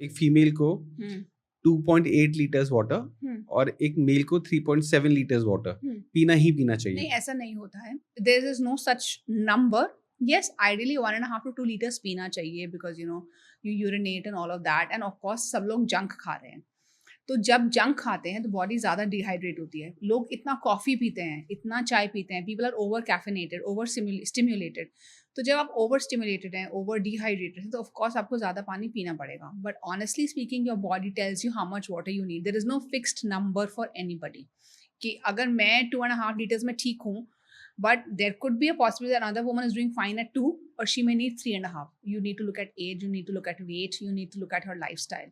एक फीमेल को 2.8 litres water और एक मेल को 3.7 लीटर्स वाटर पीना ही पीना चाहिए। नहीं, ऐसा नहीं होता है। There is no such number. Yes, ideally 1.5 to 2 litres पीना चाहिए, because you urinate and all of that, and of course सब लोग जंक खा रहे हैं। तो जब जंक खाते हैं तो बॉडी ज़्यादा डिहाइड्रेट होती है। लोग इतना कॉफ़ी पीते हैं, इतना चाय पीते हैं, people are over caffeinated, over stimulated. तो जब आप ओवर स्टिम्युलेटेड हैं, ओवर डिहाइड्रेटेड हैं, तो ऑफकोर्स आपको ज़्यादा पानी पीना पड़ेगा। But honestly speaking, your body tells you how much water you need. There is no fixed number for anybody कि अगर मैं 2.5 लीटर्स में ठीक हूँ, but there could be a possibility that another woman is doing fine at 2 और she may need 3.5। You need to look at age, you need to look at weight, you need to look at her life style.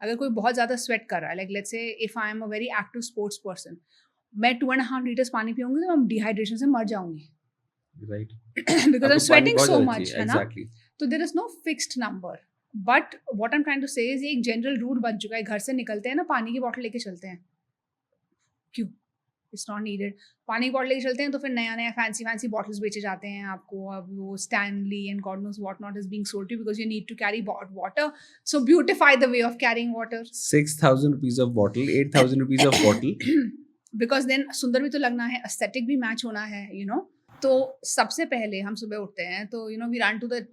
अगर कोई बहुत ज़्यादा sweat कर रहा है, like let's say if I am a very active sports person, मैं 2.5 litres पानी पीऊंगी तो मैं डिहाइड्रेशन से मर जाऊंगी, राइट, बिकॉज आई एम आपको पानी स्वेटिंग बहुत सो ज़्यादा मच, चाहिए। है ना। एग्जैक्टली। तो there is no fixed number. But what I am trying to say is, ये एक जनरल रूल बन चुका है। घर से निकलते हैं ना, पानी की बॉटल लेके चलते हैं। क्यों? It's not needed. पानी की बॉटल लेके चलते हैं तो फिर नया नया फैंसी फैंसी बॉटल्स बेचे जाते हैं आपको। अब वो Stanley and God knows what not is being sold to, because you need to carry water, so beautify the way of carrying water. 6,000 rupees of bottle, 8,000 rupees of bottle. Because then सुंदर भी तो लगना है, aesthetic भी match होना है, तो सबसे पहले हम सुबह उठते हैं तो we run to the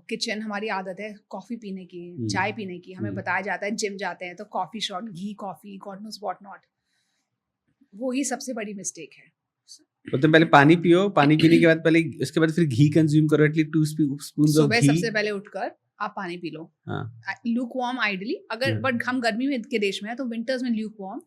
kitchen. हमारी आदत है कॉफ़ी पीने की, चाय पीने की। हमें बताया जाता है जिम जाते हैं तो coffee shot, ghee coffee, God knows what not. वो ही सबसे बड़ी मिस्टेक है। मतलब पहले पानी पियो, पानी पीने के बाद पहले उसके बाद फिर घी कंज्यूम करो, एटलीस्ट 2 स्पून ऑफ सुबह घी। सबसे पहले उठकर आप पानी P low, Luke warm ideally. अगर बट हम गर्मी में के देश में है तो विंटर्स में ल्यूक वार्म,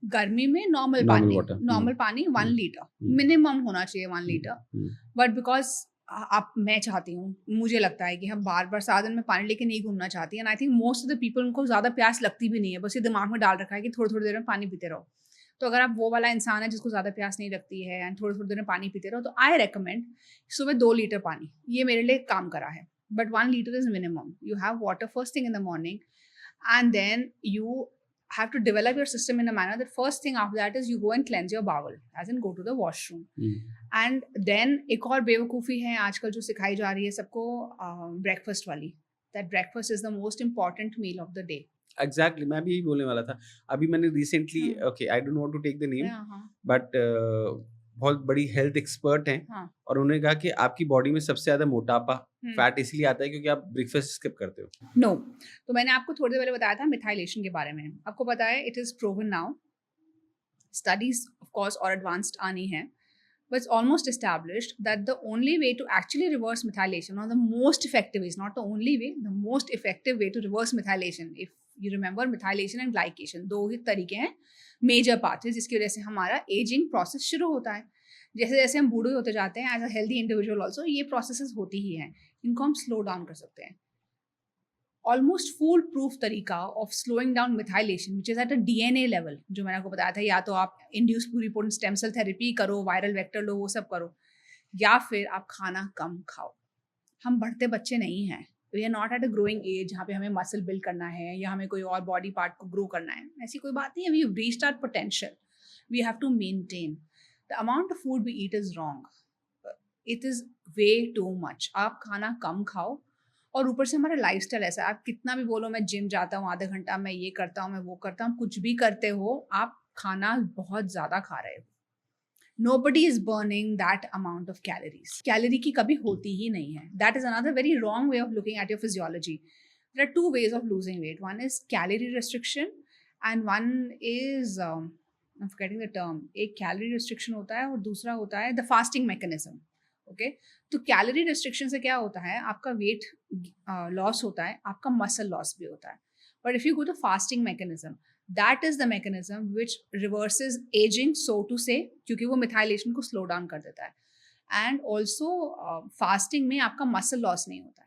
गर्मी में नॉर्मल पानी, नॉर्मल पानी 1 लीटर मिनिमम होना चाहिए, 1 लीटर। बट बिकॉज आप, मैं चाहती हूँ, मुझे लगता है कि हम बार बार साधन में पानी लेके नहीं घूमना चाहती, and I think most of the people, उनको ज़्यादा प्यास लगती भी नहीं है, बस ये दिमाग में डाल रखा है कि थोड़ी थोड़ी देर में पानी पीते रहो। तो अगर आप वो वाला इंसान है जिसको ज़्यादा प्यास नहीं लगती है एंड थोड़ी थोड़ी देर में पानी पीते रहो, तो आई रेकमेंड सुबह 2 लीटर पानी। ये मेरे लिए काम करा है, but 1 liter is minimum. You have water first thing in the morning, and then you have to develop your system in a manner that first thing after that is you go and cleanse your bowel, as in go to the washroom. And then एक और बेवकूफ़ी है आजकल जो सिखाई जा रही है सबको, ब्रेकफास्ट वाली, that breakfast is the most important meal of the day. Exactly, मैं भी यही बोलने वाला था। अभी मैंने recently, okay, I don't want to take the name, but बहुत बड़ी हेल्थ एक्सपर्ट हैं, और उन्होंने कहा कि आपकी बॉडी में सबसे ज्यादा मोटापा, फैट इसलिए आता है क्योंकि आप ब्रेकफास्ट स्किप करते हो। नो, तो मैंने आपको थोड़ी देर पहले बताया था मिथाइलेशन के बारे में। आपको पता है it is proven now, studies of course और एडवांस्ड आनी है, but it's almost established that the only way to actually reverse methylation, or the most effective way, is not the only way, the most effective way to reverse methylation, if you remember, methylation and glycation 2 ही तरीके हैं, major pathways, जिसकी वजह से हमारा ageing process शुरू होता है। जैसे जैसे हम बूढ़े होते जाते हैं, as a healthy individual also ये प्रोसेस होती ही हैं, इनको हम स्लो डाउन कर सकते हैं। ऑलमोस्ट फूल प्रूफ तरीका of slowing down methylation, which is at a DNA level, जो मैंने आपको बताया था, या तो आप induce pluripotent stem cell therapy करो, वायरल वेक्टर लो, वो सब करो, या फिर आप खाना कम खाओ। हम बढ़ते बच्चे नहीं हैं, we are not at a growing age जहाँ पे हमें मसल बिल्ड करना है या हमें कोई और बॉडी पार्ट को ग्रो करना है, ऐसी कोई बात नहीं है। We have reached our potential, we have to maintain. The amount of food we eat is wrong, it is way too much. आप खाना कम खाओ, और ऊपर से हमारा लाइफस्टाइल ऐसा है, आप कितना भी बोलो मैं जिम जाता हूँ आधा घंटा, मैं ये करता हूँ, मैं वो करता हूँ, कुछ भी करते हो, आप खाना बहुत ज़्यादा खा रहे हो। Nobody is burning that amount of calories. Calorie की कभी होती ही नहीं है. That is another very wrong way of looking at your physiology. There are 2 ways of losing weight. One is calorie restriction and one is I'm forgetting the term. एक calorie restriction होता है और दूसरा होता है the fasting mechanism. ओके, तो calorie restriction से क्या होता है, आपका वेट लॉस होता है, आपका मसल लॉस भी होता है। But if you go to fasting mechanism, that is the mechanism which reverses ageing, so to say, क्योंकि वो मिथाइलेशन को स्लो डाउन कर देता है। एंड ऑल्सो फास्टिंग में आपका मसल लॉस नहीं होता है।